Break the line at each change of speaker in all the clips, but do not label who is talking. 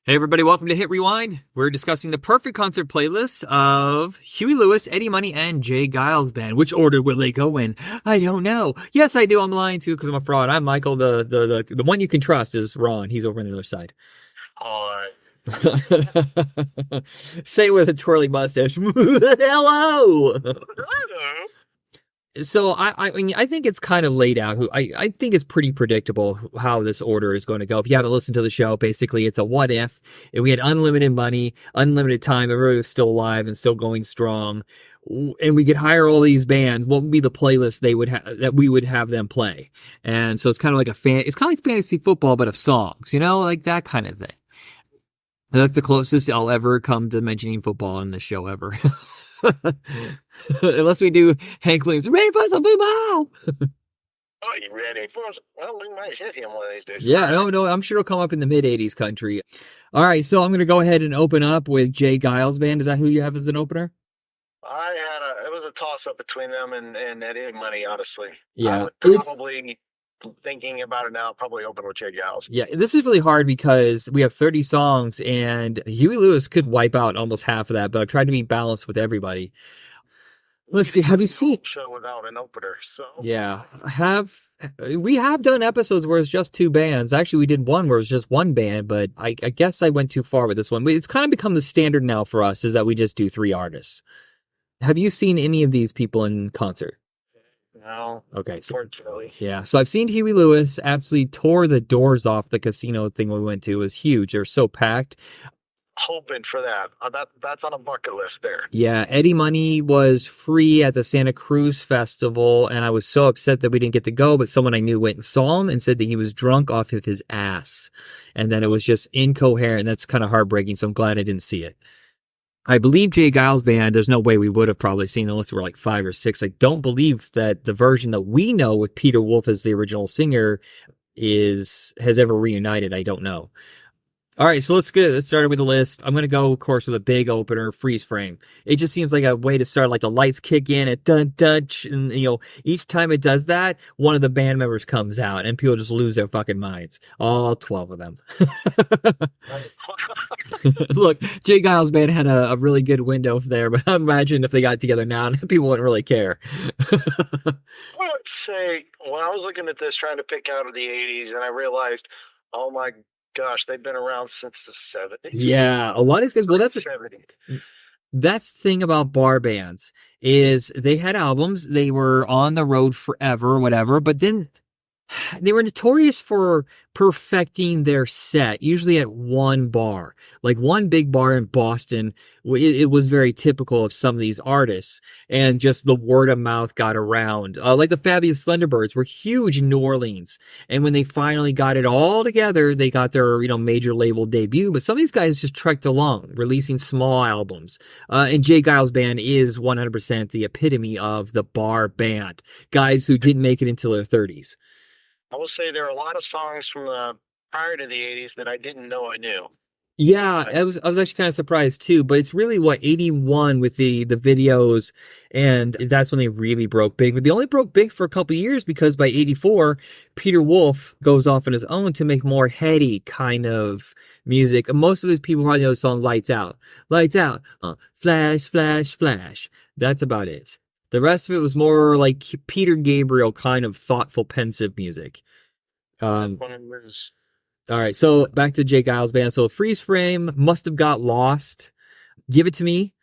Hey everybody, welcome to Hit Rewind. We're discussing the perfect concert playlist of Huey Lewis, Eddie Money, and J Giles Band. Which order will they go in? I don't know. Yes, I do. I'm lying too because I'm a fraud. I'm Michael. The one you can trust is Ron. He's over on the other side.
All right.
Say it with a twirly mustache. Hello. So I mean, I think it's kind of laid out. I think it's pretty predictable how this order is going to go. If you haven't listened to the show, basically it's a what if we had unlimited money, unlimited time, everybody was still alive and still going strong, and we could hire all these bands. What would be the playlist they would that we would have them play? And so it's kind of like it's kind of like fantasy football, but of songs, like that kind of thing. That's the closest I'll ever come to mentioning football in this show ever. Unless we do Hank Williams, ready for some football?
Oh, you ready for us? Well, we might hit him one of these days.
Yeah, no, I'm sure it'll come up in the mid-'80s country. All right, so I'm going to go ahead and open up with J Giles Band. Is that who you have as an opener?
It was a toss-up between them and Eddie Money, honestly.
Yeah.
I would probably, thinking about it now, probably open with J Giles.
Yeah, this is really hard because we have 30 songs and Huey Lewis could wipe out almost half of that, but I've tried to be balanced with everybody. Let's see. Have you seen
show without an opener? So
yeah, we have done episodes where it's just two bands. Actually, we did one where it was just one band, but I guess I went too far with this one. It's kind of become the standard now for us is that we just do three artists. Have you seen any of these people in concert?
No.
Okay. So,
unfortunately.
Yeah. So I've seen Huey Lewis absolutely tore the doors off the casino thing we went to. It was huge. They're so packed.
Hoping for that. That's on a bucket list there.
Yeah, Eddie Money was free at the Santa Cruz Festival, and I was so upset that we didn't get to go, but someone I knew went and saw him and said that he was drunk off of his ass, and that it was just incoherent, and that's kind of heartbreaking, so I'm glad I didn't see it. I believe J Giles Band, there's no way we would have probably seen unless we were like 5 or 6. I don't believe that the version that we know with Peter Wolf as the original singer has ever reunited. I don't know. All right, so let's get started with the list. I'm going to go, of course, with a big opener, Freeze Frame. It just seems like a way to start, like the lights kick in at dun-dun, and, each time it does that, one of the band members comes out, and people just lose their fucking minds. All 12 of them. Look, J Giles Band had a really good window there, but imagine if they got together now, people wouldn't really care.
I would say, when I was looking at this, trying to pick out of the 80s, and I realized, oh my gosh, they've been around since the 70s.
Yeah, a lot of these guys. Well, that's the thing about bar bands is they had albums. They were on the road forever or whatever, but then they were notorious for perfecting their set, usually at one bar. Like one big bar in Boston, it was very typical of some of these artists, and just the word of mouth got around. Like the Fabulous Thunderbirds were huge in New Orleans, and when they finally got it all together, they got their major label debut. But some of these guys just trekked along, releasing small albums. And J Giles Band is 100% the epitome of the bar band, guys who didn't make it until their 30s.
I will say there are a lot of songs from prior to the 80s that I didn't know I knew.
Yeah, I was actually kind of surprised too, but it's really 81 with the videos, and that's when they really broke big. But they only broke big for a couple of years because by 84, Peter Wolf goes off on his own to make more heady kind of music. Most of his people probably know the song Lights Out. Lights Out. Flash, flash, flash. That's about it. The rest of it was more like Peter Gabriel kind of thoughtful, pensive music. All right, so back to J Giles Band. So Freeze Frame, Must Have Got Lost, Give It to Me,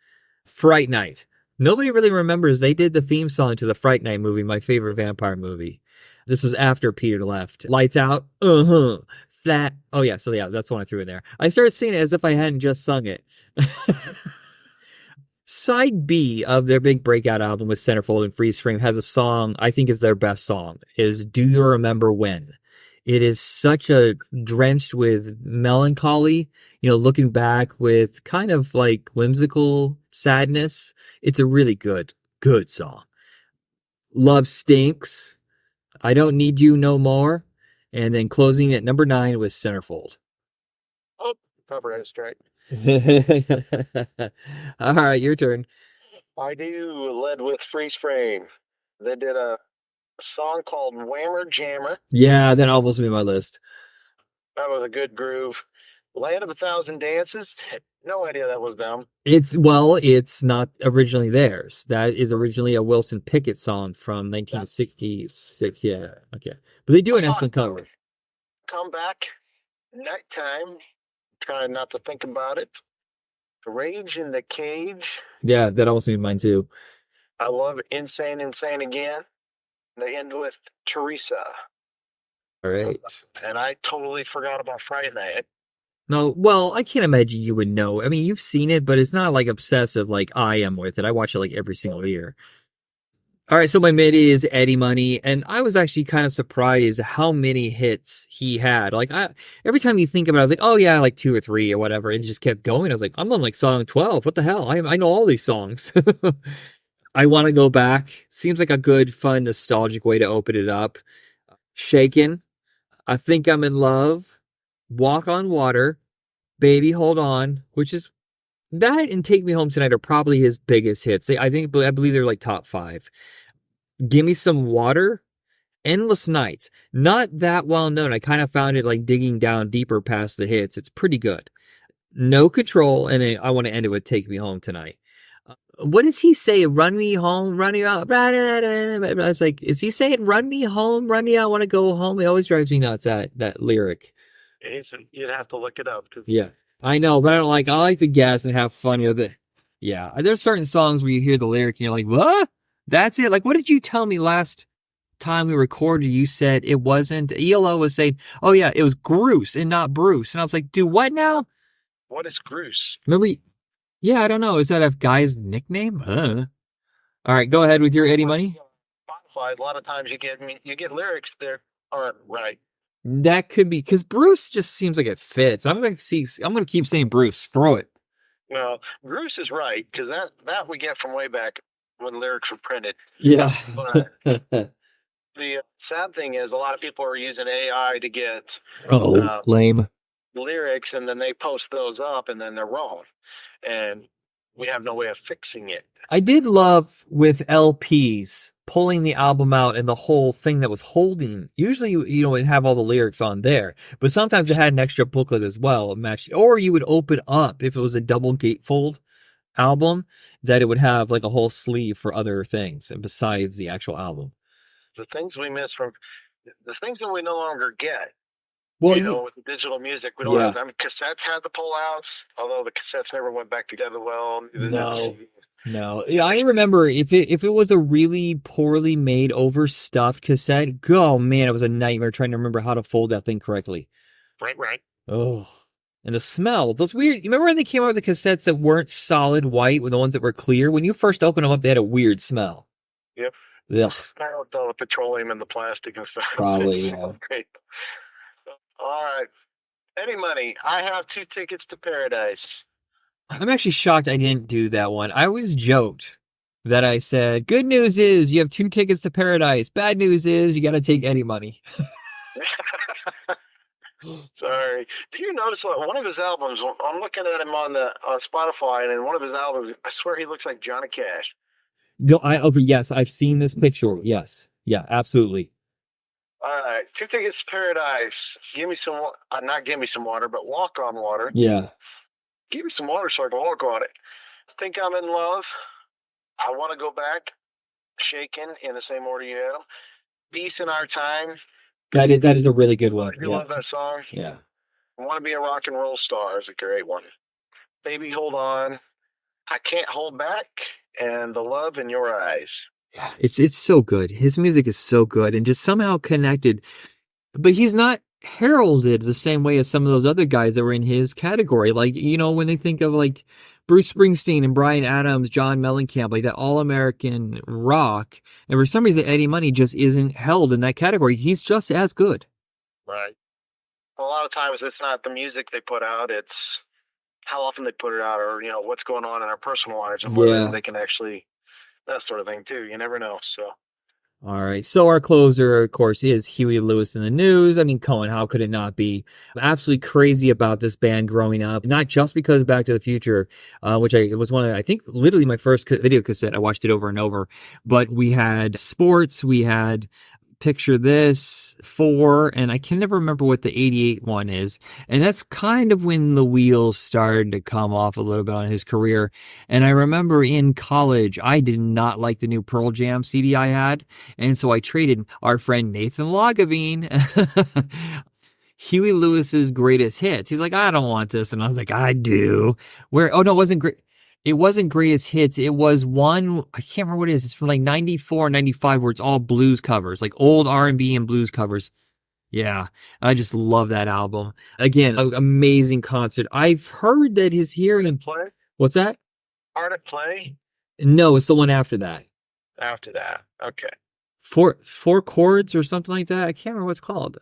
Fright Night. Nobody really remembers they did the theme song to the Fright Night movie, my favorite vampire movie. This was after Peter left. Lights Out, Flat. Oh yeah, so yeah, that's the one I threw in there. I started singing it as if I hadn't just sung it. Side B of their big breakout album with Centerfold and Freeze Frame has a song I think is their best song, is Do You Remember When? It is such a drenched with melancholy, looking back with kind of like whimsical sadness. It's a really good song. Love Stinks, I Don't Need You No More, and then closing at number 9 was Centerfold.
Oh, cover is straight.
All right, your turn.
I led with Freeze Frame. They did a song called Whammer Jammer.
Yeah, that almost made my list.
That was a good groove. Land of a Thousand Dances. Had no idea that was them.
It's not originally theirs. That is originally a Wilson Pickett song from
That
1966. Yeah, okay, but they do an
thought
excellent cover.
come back nighttime. Trying not to think about it. Rage in the Cage.
Yeah, that almost made mine too.
I love Insane, Insane Again. They end with Teresa.
All right.
And I totally forgot about Friday Night.
No, well, I can't imagine you would know. I mean, you've seen it, but it's not like obsessive like I am with it. I watch it like every single year. All right, so my mid is Eddie Money, and I was actually kind of surprised how many hits he had. Every time you think about it, I was like, oh yeah, like 2 or 3 or whatever, and it just kept going. I was like, I'm on like song 12. What the hell? I know all these songs. I want to go back. Seems like a good, fun, nostalgic way to open it up. Shaken. I Think I'm in Love. Walk on Water. Baby Hold On, which is that and Take Me Home Tonight are probably his biggest hits. I believe they're like top 5. Give Me Some Water, Endless Nights. Not that well known. I kind of found it like digging down deeper past the hits. It's pretty good. No Control, and I want to end it with Take Me Home Tonight. What does he say? Run me home, run me out. I was like, is he saying run me home, run me out, I want to go home? It always drives me nuts, that lyric.
You'd have to look it up.
Yeah, I know, but I like to guess and have fun with it. Yeah, there's certain songs where you hear the lyric and you're like, what? That's it? Like, what did you tell me last time we recorded? You said it wasn't, ELO was saying, oh yeah, it was Bruce and not Bruce. And I was like, do what now?
What is Bruce?
Remember? Yeah, I don't know. Is that a guy's nickname? All right, go ahead with your Eddie Money.
Spotify, a lot of times you get lyrics that aren't right.
That could be because Bruce just seems like it fits. I'm gonna keep saying Bruce. Screw it.
Well, Bruce is right because that we get from way back when lyrics were printed.
Yeah.
But the sad thing is, a lot of people are using AI to get
lame
lyrics, and then they post those up, and then they're wrong, and we have no way of fixing it.
I did love with LPs pulling the album out and the whole thing that was holding. Usually, it'd have all the lyrics on there, but sometimes it had an extra booklet as well, matched. Or you would open up if it was a double gatefold album, that it would have like a whole sleeve for other things and besides the actual album.
The things we miss from the things that we no longer get.
Well,
with the digital music, we don't have. I mean, cassettes had the pullouts, although the cassettes never went back together well.
No. Yeah, I remember if it was a really poorly made, overstuffed cassette, oh man, it was a nightmare trying to remember how to fold that thing correctly.
Right.
Oh, and the smell, those weird. You remember when they came out with the cassettes that weren't solid white, with the ones that were clear? When you first opened them up, they had a weird smell.
Yep.
Ugh.
Kind of with all the petroleum and the plastic and stuff.
Probably. Yeah.
Great. All right. Eddie Money, I have 2 tickets to Paradise.
I'm actually shocked I didn't do that one. I always joked that I said, good news is you have 2 tickets to Paradise. Bad news is you got to take Eddie Money.
Sorry. Do you notice one of his albums? I'm looking at him on Spotify, and in one of his albums, I swear he looks like Johnny Cash.
No, yes, I've seen this picture. Yes, yeah, absolutely.
All right, 2 tickets to Paradise. Give me some, not give me some water, but Walk on Water.
Yeah.
Give me some water so I can walk on it. Think I'm in Love. I Want to Go Back. Shaken in the same order you had them. Peace in Our Time.
That is a really good one.
You love that song?
Yeah.
I Want to Be a Rock and Roll Star is a great one. Baby Hold On. I Can't Hold Back. And The Love in Your Eyes.
Yeah, it's so good. His music is so good and just somehow connected. But he's not heralded the same way as some of those other guys that were in his category. Like, when they think of like Bruce Springsteen and Bryan Adams, John Mellencamp, like that all-American rock, and for some reason Eddie Money just isn't held in that category. He's just as good.
Right. A lot of times it's not the music they put out, it's how often they put it out, or what's going on in our personal lives and whether they can actually, that sort of thing too. You never know. So
all right. So our closer, of course, is Huey Lewis in the News. I mean, Cohen, how could it not be? I'm absolutely crazy about this band growing up, not just because of Back to the Future, which was one of, I think, literally my first video cassette. I watched it over and over. But we had sports, we had picture this 4, and I can never remember what the 88 one is. And that's kind of when the wheels started to come off a little bit on his career. And I remember in college, I did not like the new Pearl Jam CD I had. And so I traded our friend Nathan Lagavine Huey Lewis's greatest hits. He's like, I don't want this. And I was like, I do. Oh no, it wasn't great. It wasn't greatest hits. It was one, I can't remember what it is. It's from like 94, 95, where it's all blues covers, like old R&B and blues covers. Yeah, I just love that album. Again, amazing concert. I've heard that his hearing.
Play?
What's that?
Hard at Play?
No, it's the one after that.
After that. Okay.
Four chords or something like that. I can't remember what it's called.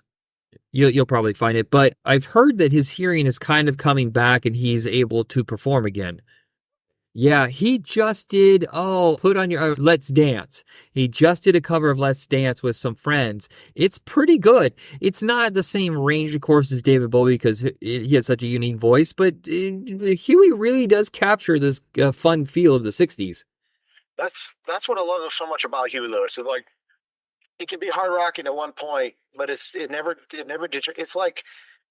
You'll probably find it, but I've heard that his hearing is kind of coming back and he's able to perform again. Yeah, he just did, put on your, Let's Dance. He just did a cover of Let's Dance with some friends. It's pretty good. It's not the same range, of course, as David Bowie because he has such a unique voice, but Huey really does capture this fun feel of the 60s.
That's what I love so much about Huey Lewis. It's like, it can be hard rocking at one point, but it never it's like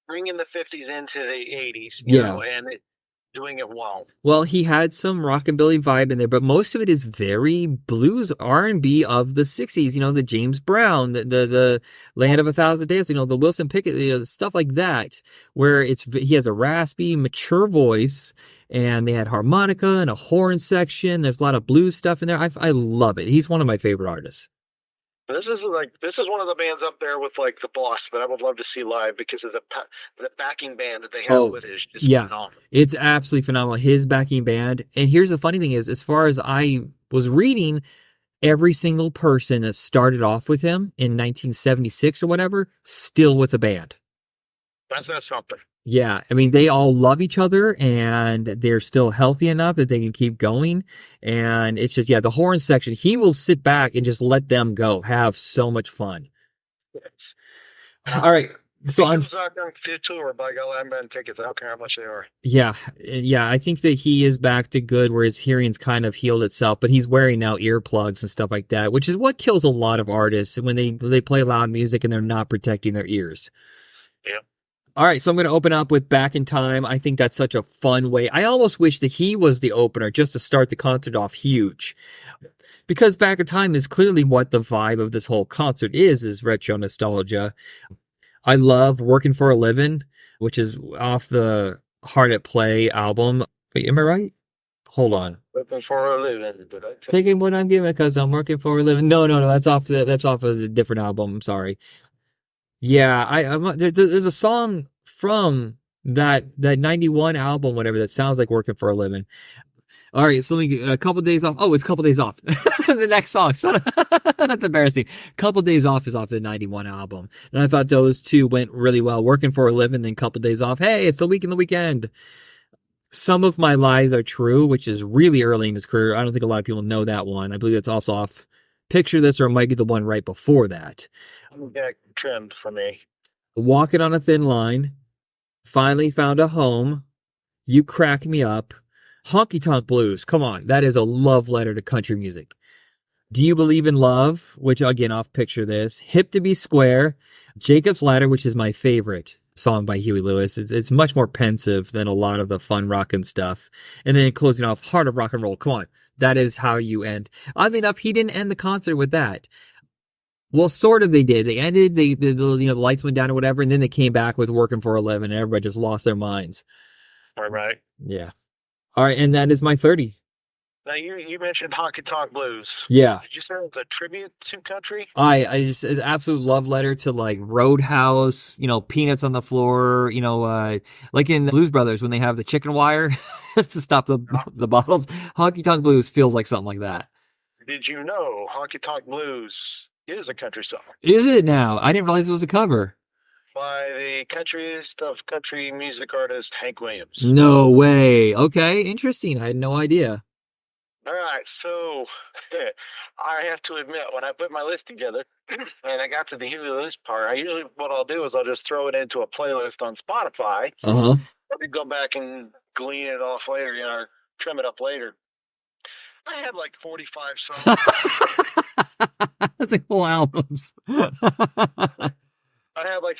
bringing the 50s into the 80s, you know, and doing it well.
Well, he had some rockabilly vibe in there, but most of it is very blues R&B of the 60s, you know, the James Brown, the Land of a Thousand Days, you know, the Wilson Pickett, you know, stuff like that, where he has a raspy, mature voice, and they had harmonica and a horn section. There's a lot of blues stuff in there. I love it. He's one of my favorite artists.
This is one of the bands up there with like the Boss that I would love to see live because of the backing band that they have with it is just phenomenal.
It's absolutely phenomenal. His backing band. And here's the funny thing is, as far as I was reading, every single person that started off with him in 1976 or whatever, still with the band.
That's something.
Yeah, I mean, they all love each other and they're still healthy enough that they can keep going. And it's just, the horn section, he will sit back and just let them go, have so much fun.
Yes.
All right. So I'm
tour, by golly, I'm buying tickets. I don't care how much they are.
Yeah. I think that he is back to good where his hearing's kind of healed itself, but he's wearing now earplugs and stuff like that, which is what kills a lot of artists when they play loud music and they're not protecting their ears.
Yeah.
All right, so I'm going to open up with Back in Time. I think that's such a fun way. I almost wish that he was the opener just to start the concert off huge. Because Back in Time is clearly what the vibe of this whole concert is retro nostalgia. I love Working for a Living, which is off the Hard at Play album. Wait, am I right? Hold on.
Working for a living.
Taking what I'm giving because I'm working for a living. No, that's off of a different album. I'm sorry. Yeah, there's a song from that 91 album, whatever, that sounds like Working for a Living. All right, so let me get a couple days off. Oh, it's a couple days off. The next song. That's embarrassing. Couple days off is off the 91 album. And I thought those two went really well. Working for a Living, then couple days off. Hey, it's the week in the weekend. Some of My Lies Are True, which is really early in his career. I don't think a lot of people know that one. I believe it's also off Picture This, or it might be the one right before that.
Yeah, trimmed for me.
Walking on a Thin Line. Finally Found a Home. You Crack Me Up. Honky Tonk Blues. Come on. That is a love letter to country music. Do You Believe in Love? Which, again, off Picture This. Hip to Be Square. Jacob's Ladder, which is my favorite song by Huey Lewis. It's much more pensive than a lot of the fun rockin' stuff. And then closing off, Heart of Rock and Roll. Come on. That is how you end. Oddly enough, he didn't end the concert with that. Well, sort of they did. They ended, the lights went down or whatever, and then they came back with Working for a Living, and everybody just lost their minds.
All right.
Yeah. All right, and that is my 30.
Now, you mentioned Honky Tonk Blues.
Yeah.
Did you say it's a tribute to country?
I just, an absolute love letter to, like, Roadhouse, Peanuts on the Floor, like in Blues Brothers when they have the chicken wire to stop the bottles. Honky Tonk Blues feels like something like that.
Did you know Honky Tonk Blues is a country song?
Is it now? I didn't realize it was a cover.
By the countryist of country music artist Hank Williams.
No way. Okay, interesting. I had no idea.
All right, so I have to admit, when I put my list together and I got to the Huey Lewis part, what I'll do is I'll just throw it into a playlist on Spotify.
Uh-huh.
Maybe go back and glean it off later, or trim it up later. I had like 45 songs.
That's like whole albums.
I had like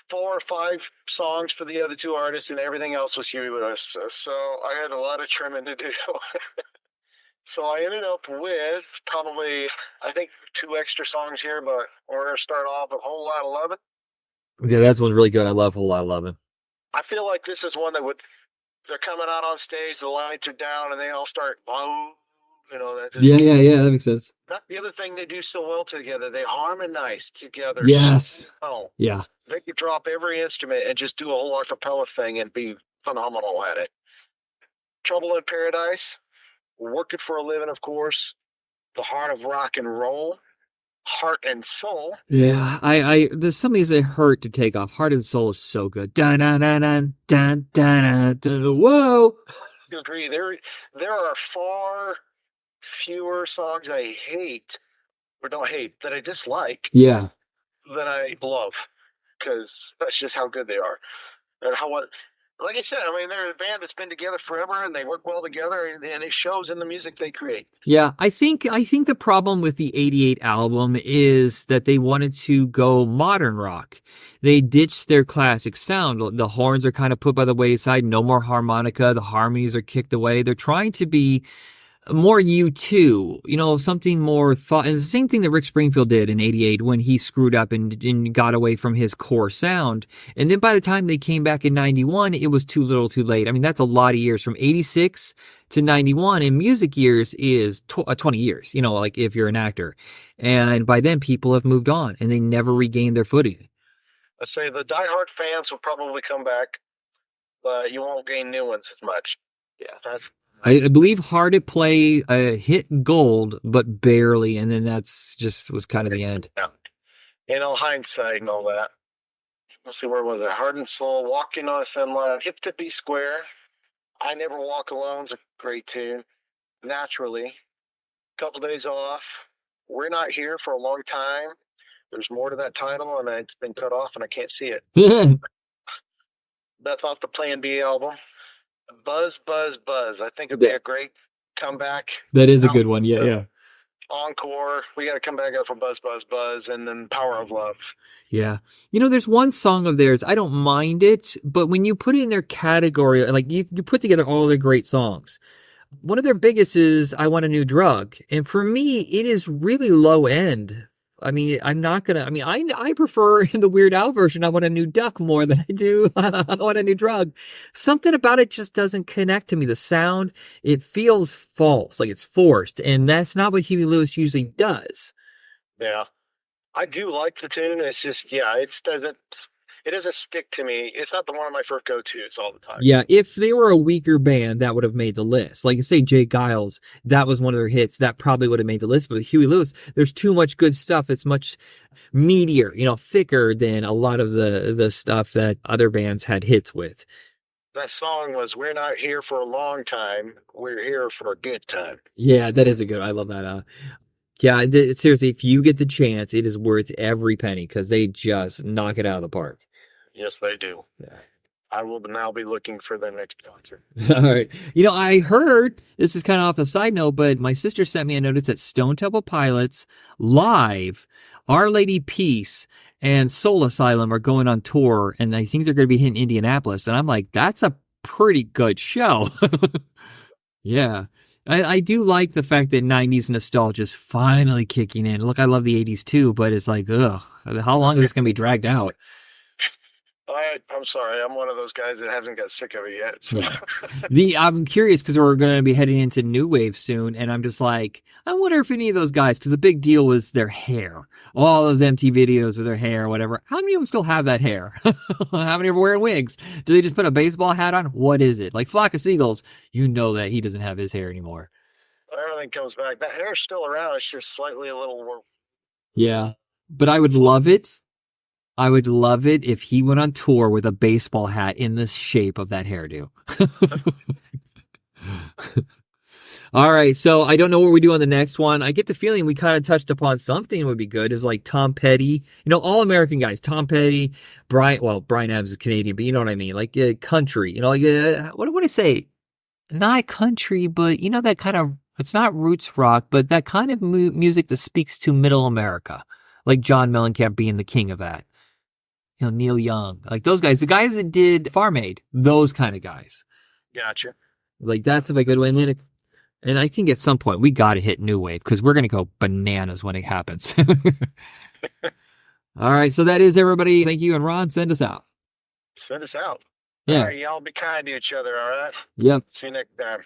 4 or 5 songs for the other 2 artists, and everything else was Huey Lewis. So I had a lot of trimming to do. So I ended up with probably, I think, 2 extra songs here, but we're going to start off with Whole Lot of Lovin'.
Yeah, that's one's really good. I love Whole Lot of Lovin'.
I feel like this is one that they're coming out on stage, the lights are down, and they all start, wow, that just,
yeah, that makes sense.
the other thing they do so well together, they harmonize together.
Yes.
So well.
Yeah.
They could drop every instrument and just do a whole acapella thing and be phenomenal at it. Trouble in Paradise, Working for a Living, of course, The Heart of Rock and Roll, Heart and Soul.
Yeah, there's some of these that hurt to take off. Heart and Soul is so good. Dun dun dun dun dun dun dun. Whoa.
I agree. There are far fewer songs I hate, or don't hate, that I dislike.
Yeah.
Than I love, because that's just how good they are, and like I said, I mean, they're a band that's been together forever, and they work well together, and it shows in the music they create.
Yeah, I think the problem with the '88 album is that they wanted to go modern rock. They ditched their classic sound. The horns are kind of put by the wayside. No more harmonica. The harmonies are kicked away. They're trying to be more U2, something more thought. And it's the same thing that Rick Springfield did in '88 when he screwed up and got away from his core sound. And then by the time they came back in '91, it was too little too late. I mean, that's a lot of years from '86 to '91. And music years is 20 years, like if you're an actor. And by then people have moved on and they never regained their footing.
I say the diehard fans will probably come back, but you won't gain new ones as much.
Yeah. I believe Hard at Play hit gold, but barely, and then was kind of the end.
Yeah. Hindsight and all that. Let's see, where was it? Heart and Soul, Walking on a Thin Line, Hip to Be Square, I Never Walk Alone's a great tune. Naturally, Couple Days Off, We're Not Here for a Long Time. There's more to that title, and it's been cut off, and I can't see it. That's off the Plan B album. Buzz, Buzz, Buzz. I think it'd be a great comeback.
That is a good one. Yeah.
Encore. We got to come back up for Buzz, Buzz, Buzz, and then Power of Love.
Yeah. There's one song of theirs, I don't mind it, but when you put it in their category, like you put together all their great songs, one of their biggest is I Want a New Drug. And for me, it is really low end. I mean, I prefer in the Weird Al version, I Want a New Duck more than I do I Want a New Drug. Something about it just doesn't connect to me. The sound, it feels false, like it's forced. And that's not what Huey Lewis usually does.
Yeah. I do like the tune. It's just, it doesn't stick to me. It's not one of my first go-tos all the time.
Yeah, if they were a weaker band, that would have made the list. Like, say, J Giles, that was one of their hits. That probably would have made the list. But with Huey Lewis, there's too much good stuff. It's much meatier, thicker than a lot of the stuff that other bands had hits with.
That song was, We're Not Here for a Long Time. We're Here for a Good Time.
Yeah, that is a good, I love that. Yeah, seriously, if you get the chance, it is worth every penny because they just knock it out of the park.
Yes, they do.
Yeah.
I will now be looking for their next concert.
All right. I heard, this is kind of off a side note, but my sister sent me a notice that Stone Temple Pilots, Live, Our Lady Peace, and Soul Asylum are going on tour, and I think they're going to be hitting Indianapolis. And I'm like, that's a pretty good show. Yeah. I do like the fact that 90s nostalgia is finally kicking in. Look, I love the 80s too, but it's like, ugh, how long is this going to be dragged out?
I'm sorry. I'm one of those guys that hasn't got sick of it yet. So.
Yeah. I'm curious because we're going to be heading into New Wave soon, and I'm just like, I wonder if any of those guys, because the big deal was their hair. All those MTV videos with their hair or whatever. How many of them still have that hair? How many are wearing wigs? Do they just put a baseball hat on? What is it? Like Flock of Seagulls, that he doesn't have his hair anymore.
Everything comes back. That hair's still around. It's just slightly a little more.
Yeah. But I would love it. I would love it if he went on tour with a baseball hat in the shape of that hairdo. All right, so I don't know what we do on the next one. I get the feeling we kind of touched upon something would be good, is like Tom Petty. All American guys, Tom Petty, Brian Adams is Canadian, but you know what I mean? Like country, what would I say? Not country, but that kind of It's not roots rock, but that kind of music that speaks to middle America, like John Mellencamp being the king of that. Neil Young, like those guys, the guys that did Farm Aid, those kind of guys.
Gotcha.
Like that's a good way. And I think at some point we got to hit new wave because we're gonna go bananas when it happens. All right, so that is everybody. Thank you, and Ron, send us out.
Send us out.
Yeah.
All right, y'all be kind to each other. All right.
Yep.
See you next time.